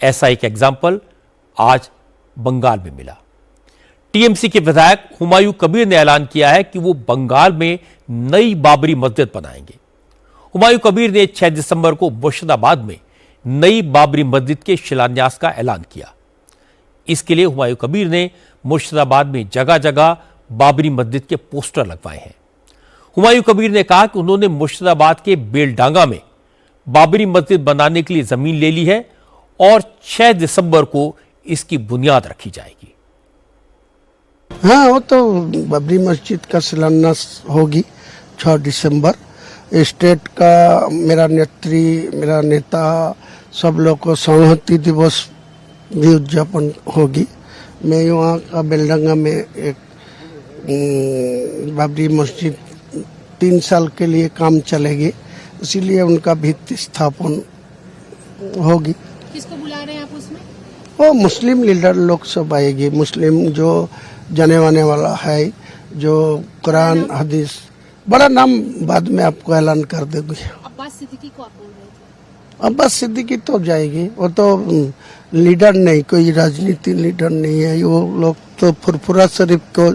ऐसा एक एग्जाम्पल आज बंगाल में मिला। टीएमसी के विधायक हुमायूं कबीर ने ऐलान किया है कि वो बंगाल में नई बाबरी मस्जिद बनाएंगे। हुमायूं कबीर ने 6 दिसंबर को मुर्शिदाबाद में नई बाबरी मस्जिद के शिलान्यास का ऐलान किया। इसके लिए हुमायूं कबीर ने मुर्शिदाबाद में जगह जगह बाबरी मस्जिद के पोस्टर लगवाए हैं। हुमायूं कबीर ने कहा कि उन्होंने मुर्शिदाबाद के बेलडांगा में बाबरी मस्जिद बनाने के लिए जमीन ले ली है और 6 दिसंबर को इसकी बुनियाद रखी जाएगी। हाँ, वो तो बाबरी मस्जिद का शिलान्यास होगी 6 दिसंबर। स्टेट का मेरा नेता सब लोग को संहति दिवस भी उद्यापन होगी। मैं वहाँ का बेलडंगा में एक बाबरी मस्जिद 3 साल के लिए काम चलेगी, इसीलिए उनका भित्ति स्थापन होगी। किसको बुला रहे हैं आप उसमें? वो मुस्लिम लीडर लोग सब आएगी। मुस्लिम जो जाने वाने वाला है, जो कुरान हदीस, बड़ा नाम बाद में आपको ऐलान कर देंगे। अब्बास सिद्दीकी को आप बोल रहे थे? अब्बास सिद्दीकी तो जाएगी, वो तो लीडर नहीं, कोई राजनीति लीडर नहीं है। वो लोग तो फुरफुरा शरीफ को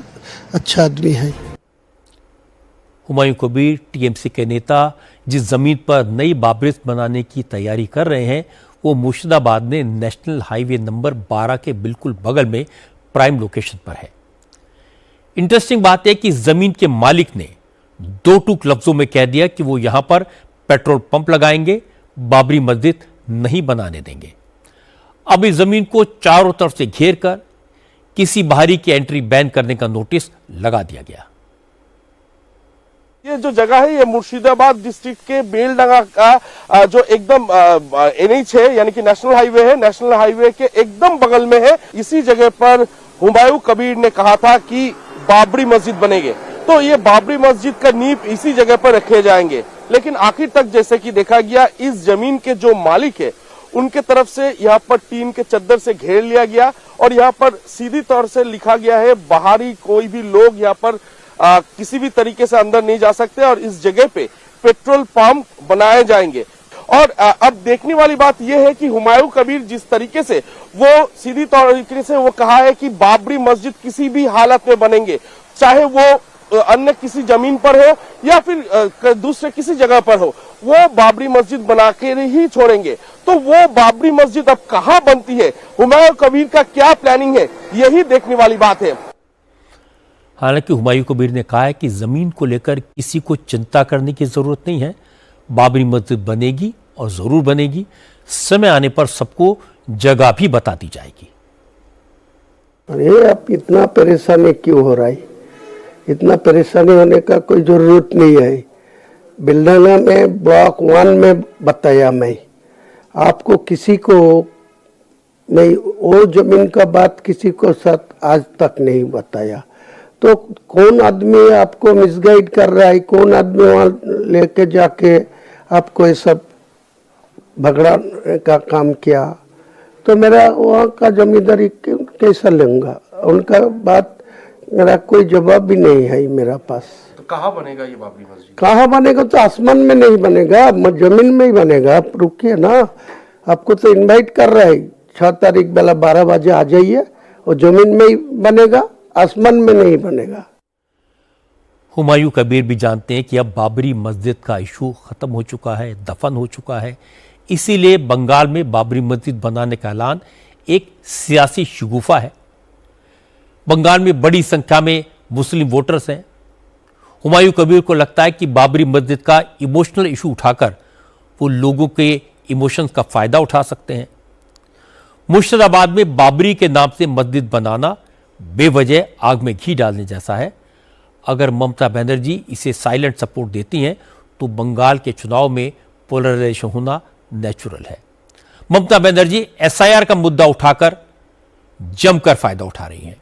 अच्छा आदमी है। हुमायूं कबीर टीएमसी के नेता जिस जमीन पर नई बाबरी बनाने की तैयारी कर रहे हैं वो मुर्शिदाबाद में नेशनल हाईवे नंबर 12 के बिल्कुल बगल में प्राइम लोकेशन पर है। इंटरेस्टिंग बात है कि जमीन के मालिक ने 2 टूक लफ्जों में कह दिया कि वो यहां पर पेट्रोल पंप लगाएंगे, बाबरी मस्जिद नहीं बनाने देंगे। अब इस जमीन को चारों तरफ से घेर कर किसी बाहरी की एंट्री बैन करने का नोटिस लगा दिया गया। ये जो जगह है ये मुर्शिदाबाद डिस्ट्रिक्ट के बेलडांगा का जो एकदम NH है, यानी कि नेशनल हाईवे है, नेशनल हाईवे के एकदम बगल में है। इसी जगह पर हुमायूं कबीर ने कहा था कि बाबरी मस्जिद बनेंगे, तो ये बाबरी मस्जिद का नींव इसी जगह पर रखे जाएंगे। लेकिन आखिर तक जैसे कि देखा गया, इस जमीन के जो मालिक है उनके तरफ से यहाँ पर टीन के चद्दर से घेर लिया गया और यहाँ पर सीधी तौर से लिखा गया है बाहरी कोई भी लोग यहाँ पर किसी भी तरीके से अंदर नहीं जा सकते और इस जगह पे पेट्रोल पंप बनाए जाएंगे। और अब देखने वाली बात यह है कि हुमायूं कबीर जिस तरीके से वो सीधी तरीके से वो कहा है कि बाबरी मस्जिद किसी भी हालत में बनेंगे, चाहे वो अन्य किसी जमीन पर हो या फिर दूसरे किसी जगह पर हो, वो बाबरी मस्जिद बना के ही छोड़ेंगे। तो वो बाबरी मस्जिद अब कहाँ बनती है, हुमायूं कबीर का क्या प्लानिंग है, यही देखने वाली बात है। हालांकि हुमायूं कबीर ने कहा है कि जमीन को लेकर किसी को चिंता करने की जरूरत नहीं है, बाबरी मस्जिद बनेगी और जरूर बनेगी। समय आने पर सबको जगह भी बता दी जाएगी। अरे अब इतना परेशानी क्यों हो रहा है? इतना परेशानी होने का कोई जरूरत नहीं है। बेलडांगा में ब्लॉक 1 में बताया मैं आपको, किसी को नहीं, वो जमीन का बात किसी को साथ आज तक नहीं बताया। तो कौन आदमी आपको मिसगाइड कर रहा है, कौन आदमी वहां लेके जाके आपको ये सब भगड़ा का काम किया? तो मेरा वहाँ का जमींदारी कैसा लूंगा? उनका बात मेरा कोई जवाब भी नहीं है मेरा पास। तो कहाँ बनेगा ये बाबरी मस्जिद? कहाँ बनेगा? तो आसमान में नहीं बनेगा, जमीन में ही बनेगा। आप रुकिए ना, आपको तो इनवाइट कर रहा है 6 तारीख बेला 12 बजे आ जाइए, और जमीन में ही बनेगा, आसमान में नहीं बनेगा। हुमायूं कबीर भी जानते हैं कि अब बाबरी मस्जिद का इशू खत्म हो चुका है, दफन हो चुका है। इसीलिए बंगाल में बाबरी मस्जिद बनाने का ऐलान एक सियासी शगुफा है। बंगाल में बड़ी संख्या में मुस्लिम वोटर्स हैं। हुमायूं कबीर को लगता है कि बाबरी मस्जिद का इमोशनल इशू उठाकर वो लोगों के इमोशंस का फायदा उठा सकते हैं। मुर्शिदाबाद में बाबरी के नाम से मस्जिद बनाना बेवजह आग में घी डालने जैसा है। अगर ममता बनर्जी इसे साइलेंट सपोर्ट देती हैं तो बंगाल के चुनाव में पोलराइजेशन होना नेचुरल है। ममता बनर्जी SIR का मुद्दा उठाकर जमकर फायदा उठा रही हैं।